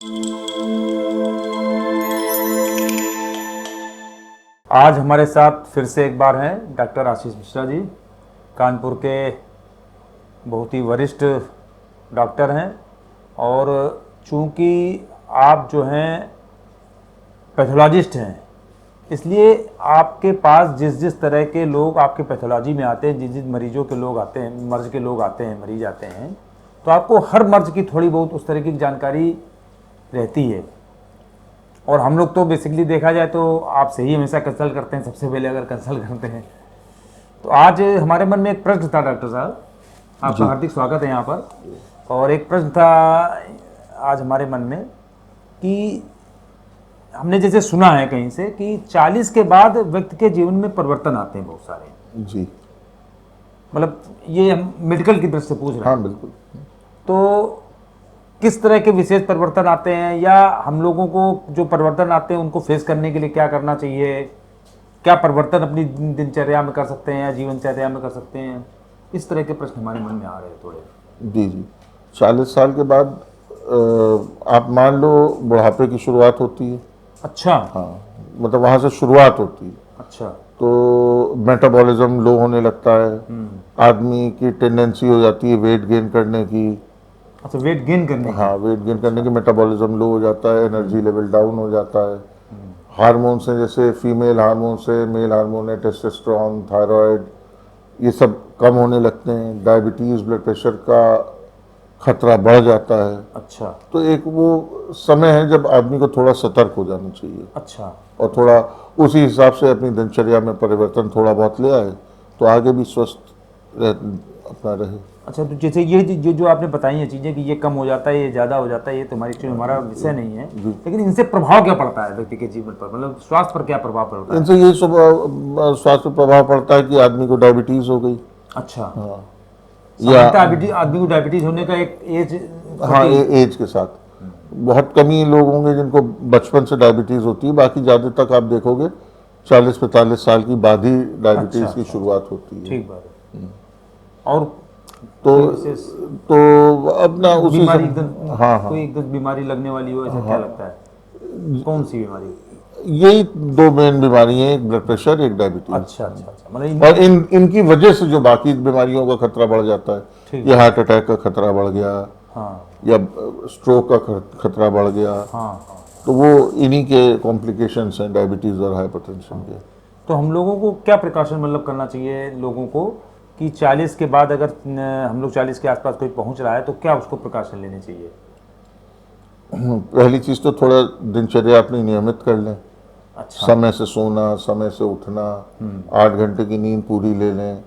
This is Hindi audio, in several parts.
आज हमारे साथ फिर से एक बार हैं डॉक्टर आशीष मिश्रा जी, कानपुर के बहुत ही वरिष्ठ डॉक्टर हैं। और चूंकि आप जो हैं पैथोलॉजिस्ट हैं, इसलिए आपके पास जिस जिस तरह के लोग आपके पैथोलॉजी में आते हैं, जिस जिस मरीजों के लोग आते हैं, मर्ज के लोग आते हैं, मरीज आते हैं, तो आपको हर मर्ज की थोड़ी बहुत उस तरह की जानकारी रहती है। और हम लोग तो बेसिकली देखा जाए तो आपसे ही हमेशा कंसल्ट करते हैं, सबसे पहले अगर कंसल्ट करते हैं। तो आज हमारे मन में एक प्रश्न था डॉक्टर साहब, आपका हार्दिक स्वागत है यहाँ पर। और एक प्रश्न था आज हमारे मन में कि हमने जैसे सुना है कहीं से कि 40 के बाद व्यक्ति के जीवन में परिवर्तन आते हैं बहुत सारे। जी, मतलब ये हम मेडिकल की दृष्टि से पूछ रहे हैं। हाँ बिल्कुल। तो किस तरह के विशेष परिवर्तन आते हैं, या हम लोगों को जो परिवर्तन आते हैं उनको फेस करने के लिए क्या करना चाहिए, क्या परिवर्तन अपनी दिनचर्या में कर सकते हैं या जीवनचर्या में कर सकते हैं, इस तरह के प्रश्न हमारे मन में आ रहे हैं थोड़े। जी 40 साल के बाद आप मान लो बुढ़ापे की शुरुआत होती है। अच्छा। हाँ, मतलब वहाँ से शुरुआत होती है। अच्छा। तो मेटाबॉलिज्म लो होने लगता है, आदमी की टेंडेंसी हो जाती है वेट गेन करने की। अच्छा, वेट गेन करने की। हाँ, वेट गेन करने की, मेटाबॉलिज्म लो हो जाता है, एनर्जी लेवल डाउन हो जाता है। हार्मोन से, जैसे फीमेल हार्मोन से मेल हार्मोन है, टेस्टोस्टेरोन, थायराइड, ये सब कम होने लगते हैं। डायबिटीज़, ब्लड प्रेशर का खतरा बढ़ जाता है। अच्छा। तो एक वो समय है जब आदमी को थोड़ा सतर्क हो जाना चाहिए। अच्छा। और थोड़ा उसी हिसाब से अपनी दिनचर्या में परिवर्तन थोड़ा बहुत ले आए तो आगे भी स्वस्थ अपना रहे। अच्छा, तो जैसे ये जो आपने बताई हैं चीज़ें कि ये कम हो जाता है, ये ज़्यादा हो जाता है, ये तो हमारा विषय नहीं है, लेकिन इनसे प्रभाव क्या पड़ता है व्यक्ति के जीवन पर, मतलब स्वास्थ्य पर क्या प्रभाव पड़ता है? इनसे ये स्वास्थ्य प्रभाव पड़ता है कि आदमी को डायबिटीज़ हो गई। अच्छा। हाँ, या आदमी को डायबिटीज होने का एक एज। हाँ, एज के साथ बहुत कम ही लोग होंगे जिनको बचपन से डायबिटीज़ होती है, बाकी ज़्यादा तक आप देखोगे 40-45 साल की बाद ही डायबिटीज़ की शुरुआत होती है। ठीक बात है। और तो अब ना उसी बीमारी हाँ, कोई एकदम बीमारी लगने वाली हो, ऐसा क्या लगता है? कौन सी बीमारी? यही दो मेन बीमारी हैं, एक ब्लड प्रेशर, एक डायबिटीज। अच्छा अच्छा अच्छा, मतलब और इनकी वजह से जो बाकी बीमारियों का खतरा बढ़ जाता है, ये हार्ट अटैक का खतरा बढ़ गया, हाँ, या स्ट्रोक का खतरा बढ़ गया, हाँ, हाँ, तो वो इन्हीं के कॉम्प्लिकेशंस हैं, डायबिटीज़ और हाइपरटेंशन के। तो हम लोगों को क्या प्रिकॉशन मतलब करना चाहिए लोगों को कि 40 के बाद अगर हम लोग 40 के आसपास कोई पहुंच रहा है तो क्या उसको प्रिकॉशन लेने चाहिए? पहली चीज़ तो थोड़ा दिनचर्या अपनी नियमित कर लें। अच्छा। समय से सोना, समय से उठना, 8 घंटे की नींद पूरी ले लें।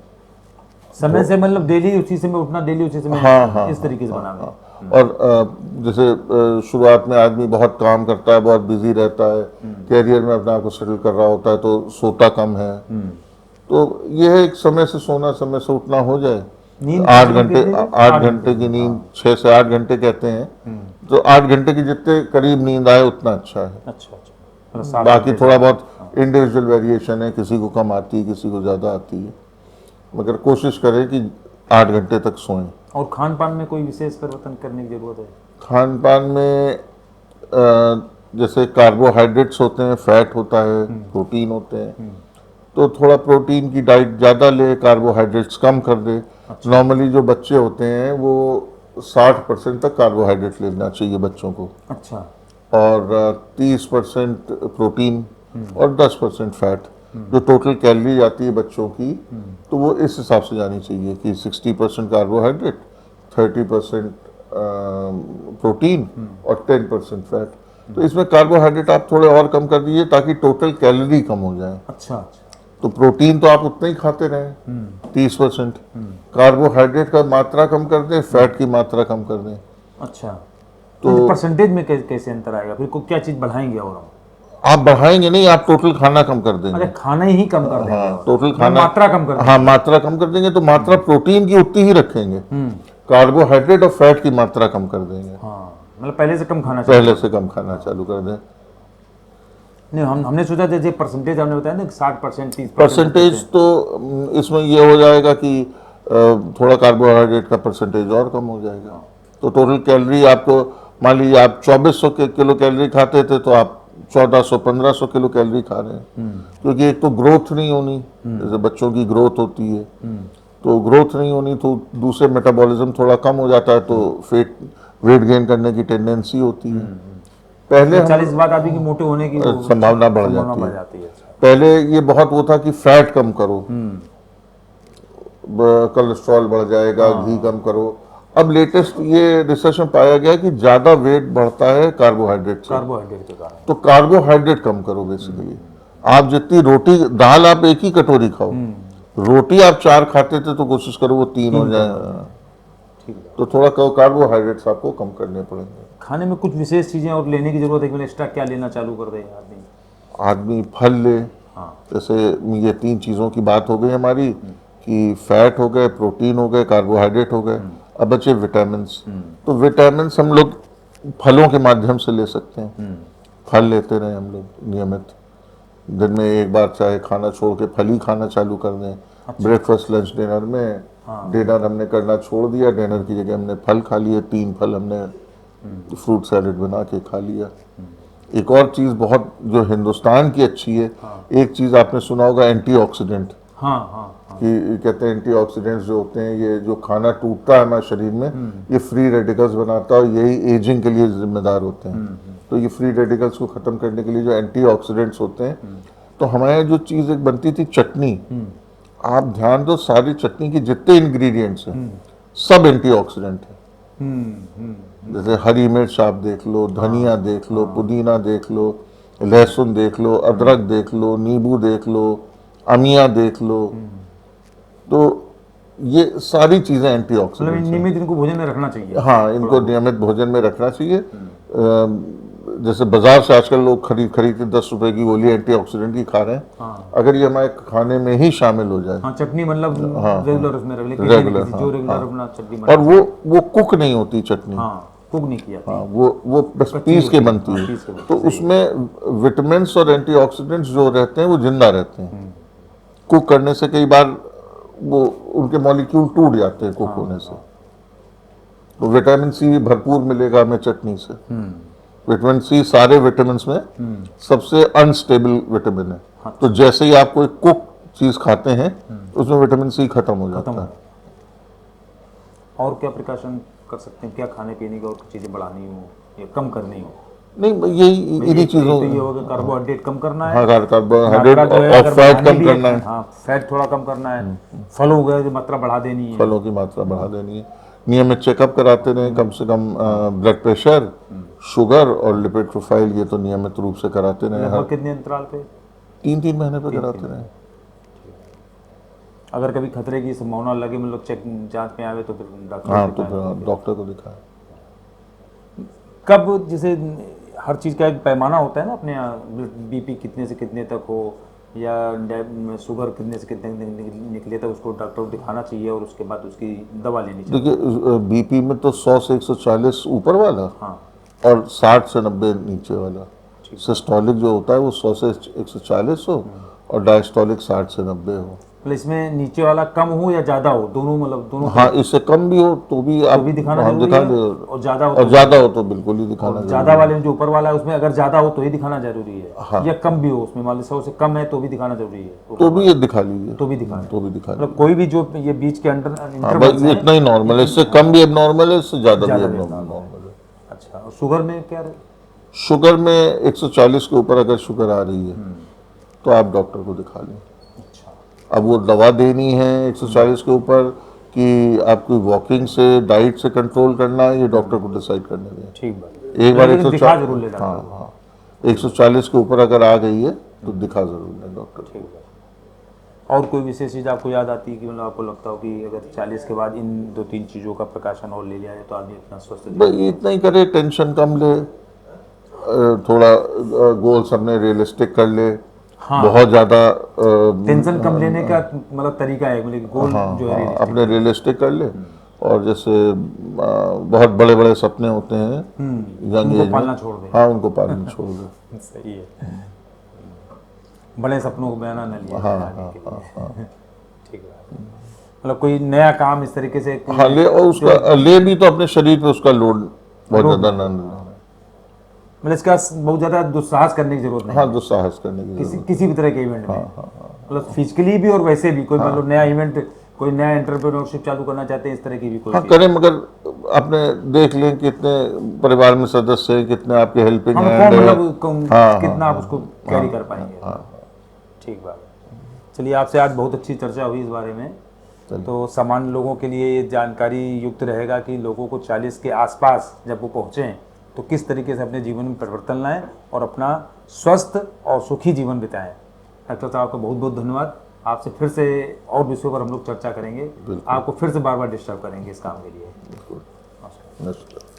समय से मतलब डेली उसी समय उठना, डेली उसी समय। हाँ, इस तरीके से बनाना। और जैसे शुरुआत में आदमी बहुत काम करता है, बहुत बिजी रहता है, कैरियर में अपने आप को सेटल कर रहा होता है, तो सोता कम है। तो यह है एक समय से सोना, समय से उठना हो जाए। नींद 8 घंटे की नींद, 6 से 8 घंटे कहते हैं, तो 8 घंटे की जितने करीब नींद आए उतना अच्छा है। अच्छा अच्छा। बाकी थोड़ा बहुत इंडिविजुअल वेरिएशन है, किसी को कम आती है, किसी को ज़्यादा आती है, मगर कोशिश करें कि 8 घंटे तक सोएं। और खान पान में कोई विशेष परिवर्तन करने की जरूरत है? खान पान में जैसे कार्बोहाइड्रेट्स होते हैं, फैट होता है, प्रोटीन होते हैं, तो थोड़ा प्रोटीन की डाइट ज़्यादा ले, कार्बोहाइड्रेट्स कम कर दे। अच्छा। नॉर्मली जो बच्चे होते हैं वो 60% तक कार्बोहाइड्रेट लेना चाहिए बच्चों को। अच्छा। और 30% प्रोटीन और 10% फैट, जो टोटल कैलोरी आती है बच्चों की, तो वो इस हिसाब से जानी चाहिए कि 60% कार्बोहाइड्रेट, 30% प्रोटीन और 10% फैट। तो इसमें कार्बोहाइड्रेट आप थोड़े और कम कर दीजिए ताकि टोटल कैलोरी कम हो जाए। अच्छा। तो प्रोटीन तो आप उतना ही खाते रहें, 30%। कार्बोहाइड्रेट का मात्रा कम कर दें, फैट की मात्रा कम कर दें। अच्छा, तो परसेंटेज में कैसे अंतर आएगा? फिर क्या चीज़ बढ़ाएंगे? और आप बढ़ाएंगे नहीं, आप टोटल खाना कम कर देंगे। अरे खाना ही कम कर देंगे? हाँ, टोटल खाना, मात्रा कम कर देंगे। हाँ, मात्रा कम कर देंगे, तो मात्रा प्रोटीन की उतनी ही रखेंगे, कार्बोहाइड्रेट और फैट की मात्रा कम कर देंगे। हाँ, मतलब पहले से कम खाना पहले से कम खाना चालू कर दें। नहीं, हमने सोचा था परसेंटेज आपने बताया ना 60%, 30%। परसेंटेज तो इसमें ये हो जाएगा कि थोड़ा कार्बोहाइड्रेट का परसेंटेज और कम हो जाएगा, तो टोटल कैलोरी आपको मान लीजिए आप 2400 किलो कैलोरी खाते थे तो आप 1400-1500 किलो कैलोरी खा रहे हैं, क्योंकि एक तो ग्रोथ नहीं होनी, जैसे बच्चों की ग्रोथ होती है, तो ग्रोथ नहीं होनी तो दूसरे मेटाबॉलिज्म थोड़ा कम हो जाता है, तो वेट गेन करने की टेंडेंसी होती है। पहले 40 बाद आदमी की मोटे होने की वो संभावना बढ़ संभावना जाती है। अच्छा। पहले ये बहुत वो था कि फैट कम करो, कोलेस्ट्रॉल बढ़ जाएगा, घी कम करो। अब लेटेस्ट ये रिसर्च में पाया गया कि ज्यादा वेट बढ़ता है कार्बोहाइड्रेट से, कार्बोहाइड्रेट के कारण। तो कार्बोहाइड्रेट कम करो बेसिकली। आप जितनी रोटी, दाल आप एक ही कटोरी खाओ, रोटी आप 4 खाते थे तो कोशिश करो वो 3 हो जाए। ठीक है। तो थोड़ा कार्बोहाइड्रेट्स आपको कम करने पड़ेंगे। खाने में कुछ विशेष चीजें और लेने की जरूरत है कि एक्स्ट्रा क्या लेना चालू कर दे आदमी फल ले, हाँ। जैसे ये 3 चीज़ों की बात हो गई हमारी, कि फैट हो गए, प्रोटीन हो गए, कार्बोहाइड्रेट हो गए। अब बचे विटामिन। तो विटामिन हम लोग फलों के माध्यम से ले सकते हैं। फल लेते रहे हम लोग नियमित, दिन में एक बार चाहे खाना छोड़ के फल ही खाना चालू कर दें। ब्रेकफास्ट, लंच, डिनर में डिनर हमने करना छोड़ दिया, डिनर की जगह हमने फल खा लिए, 3 फल हमने फ्रूट सैलेड बना के खा लिया। एक और चीज़ बहुत जो हिंदुस्तान की अच्छी है, एक चीज़ आपने सुना होगा, एंटीऑक्सीडेंट। हाँ हाँ हाँ। कि कहते हैं एंटीऑक्सीडेंट्स जो होते हैं, ये जो खाना टूटता है हमारे शरीर में, ये फ्री रेडिकल्स बनाता है और यही एजिंग के लिए जिम्मेदार होते हैं। तो ये फ्री रेडिकल्स को खत्म करने के लिए जो एंटीऑक्सीडेंट्स होते हैं, तो हमारे यहाँ जो चीज़ एक बनती थी चटनी, आप ध्यान दो सारी चटनी की जितने इंग्रेडिएंट्स हैं सब एंटीऑक्सीडेंट है। जैसे हरी मिर्च आप देख लो, धनिया देख लो, पुदीना देख लो, लहसुन देख लो, अदरक देख लो, नींबू देख लो, अमिया देख लो, तो ये सारी चीजें एंटीऑक्सीडेंट मतलब हैं। नियमित इनको भोजन में रखना चाहिए। हाँ, इनको नियमित भोजन में रखना चाहिए। जैसे बाजार से आजकल लोग खरीद के 10 रुपए की गोली एंटीऑक्सीडेंट की खा रहे हैं। हाँ। अगर ये हमारे खाने में ही शामिल हो जाए, हाँ, चटनी मतलब रेगुलर उसमें रख ले, रेगुलर, जो रेगुलर अपना चटनी और बना। वो कुक नहीं होती चटनी, कुक नहीं किया। हाँ, वो बस पीस के बनती है, तो उसमें विटामिन और एंटीऑक्सीडेंट्स जो रहते हैं वो जिंदा रहते हैं। कुक करने से कई बार वो उनके मॉलिक्यूल टूट जाते हैं कुक होने से। तो विटामिन सी भरपूर मिलेगा हमें चटनी से। विटामिन सी सारे विटामिन में सबसे अनस्टेबल विटामिन है। तो जैसे ही आप कोई कुक चीज खाते हैं उसमें विटामिन सी खत्म हो जाता है। और क्या प्रिकॉशन कर सकते हैं, क्या खाने पीने की और चीजें बढ़ानी हो या कम करनी हो? नहीं, यही इन्हीं चीजों, तो ये होगा कार्बोहाइड्रेट कम करना है। हाँ, कार्बोहाइड्रेट और फैट कम करना है। हाँ, फैट थोड़ा कम करना है। फलों की मात्रा बढ़ा देनी है। फलों की मात्रा बढ़ा देनी है। नियमित चेकअप कराते रहें, कम से कम ब्लड प्रेशर, शुगर और लिपिड प्रोफाइल, ये तो नियमित रूप से कराते रहें। हर कितने अंतराल पे? 3-3 महीने पे कराते रहें। अगर कभी खतरे की संभावना लगे, मतलब चेक जांच में आवे तो फिर डॉक्टर, हाँ, तो फिर डॉक्टर को दिखाएं। कब, जैसे हर चीज़ का एक पैमाना होता है ना अपने यहाँ, बीपी कितने से कितने तक हो या शुगर कितने से कितने निकले तक उसको डॉक्टर को दिखाना चाहिए और उसके बाद उसकी दवा लेनी चाहिए? देखिए, बीपी में तो 100 से 140 ऊपर वाला, हाँ, और 60 से 90 नीचे वाला। सिस्टोलिक जो होता है वो 100 से 140 हो और डायस्टोलिक 60 से 90 हो। मतलब इसमें नीचे वाला कम हो या ज़्यादा हो, दोनों, मतलब दोनों? हाँ, इससे कम भी हो तो भी आप दिखाना हाँ, जरूरी है, और ज़्यादा हो तो बिल्कुल ही दिखाना जरूरी ज़्यादा वाले में जो ऊपर वाला है उसमें अगर ज़्यादा हो तो ही दिखाना जरूरी है। हाँ। या कम भी हो उसमें, मान लो 100 से कम है तो भी दिखाना जरूरी है? तो भी ये दिखा लीजिए, तो भी दिखाना, मतलब कोई भी जो ये बीच के अंडर हाँ, बस इतना ही नॉर्मल है। इससे कम भी एबनॉर्मल है, इससे ज़्यादा भी एबनॉर्मल है। अच्छा, और शुगर में क्या है? शुगर में 140 के ऊपर अगर शुगर आ रही है तो आप डॉक्टर को दिखा लें। अब वो दवा देनी है 140 के ऊपर कि आपकी वॉकिंग से, डाइट से कंट्रोल करना है, ये डॉक्टर को डिसाइड करने दें। ठीक बात। एक बार 140, हाँ, 140 के ऊपर अगर आ गई है तो दिखा जरूर लें डॉक्टर। ठीक है। और कोई विशेष चीज़ आपको याद आती है कि मतलब आपको लगता हो कि अगर 40 के बाद इन 2-3 चीज़ों का प्रकाशन और ले लिया जाए तो आदमी इतना स्वस्थ? भाई इतना ही करे, टेंशन कम ले, थोड़ा गोल्स अपने रियलिस्टिक कर ले। हाँ, बहुत ज़्यादा टेंशन कम लेने का मतलब तरीका है, मतलब गोल जो है अपने रियलिस्टिक कर ले। और जैसे बहुत बड़े बड़े सपने होते हैं यंग एज पालना छोड़ दे। हाँ, उनको पालना छोड़ दे। सही है, बड़े सपनों को बयाना न लिया। हाँ, ठीक है। मतलब कोई नया काम इस तरीके से हाँ ले, और उसका ले भी तो अपने शरीर पे उसका लोड बहुत रोक ज़्यादा आनंद लेना है। मतलब इसका बहुत ज़्यादा दुस्साहस करने की जरूरत नहीं हाँ, दुस्साहस करने की किसी जरूरत। किसी भी तरह के इवेंट में, हाँ। मतलब फिजिकली भी और वैसे भी कोई मान लो नया इवेंट, कोई नया एंटरप्रेन्योरशिप चालू करना चाहते हैं, इस तरह की भी कोई हाँ चीज़। करें, मगर आपने देख लें कितने परिवार में सदस्य हैं, कितने आपके हेल्पिंग हम हैंड कौन है। मतलब हाँ, कितना हाँ, आप उसको हाँ, कैरी हाँ, कर पाएंगे। हाँ। ठीक बात है। चलिए, आपसे आज बहुत अच्छी चर्चा हुई इस बारे में। चलिए। तो सामान्य लोगों के लिए ये जानकारी युक्त रहेगा कि लोगों को 40 के आसपास जब वो पहुँचें तो किस तरीके से अपने जीवन में परिवर्तन लाएं और अपना स्वस्थ और सुखी जीवन बिताएं। डॉक्टर साहब आपका बहुत बहुत धन्यवाद। आपसे फिर से और विषयों पर हम लोग चर्चा करेंगे, बिल्कुल। आपको फिर से बार बार डिस्टर्ब करेंगे इस काम के लिए। बिल्कुल। नमस्कार। नमस्कार।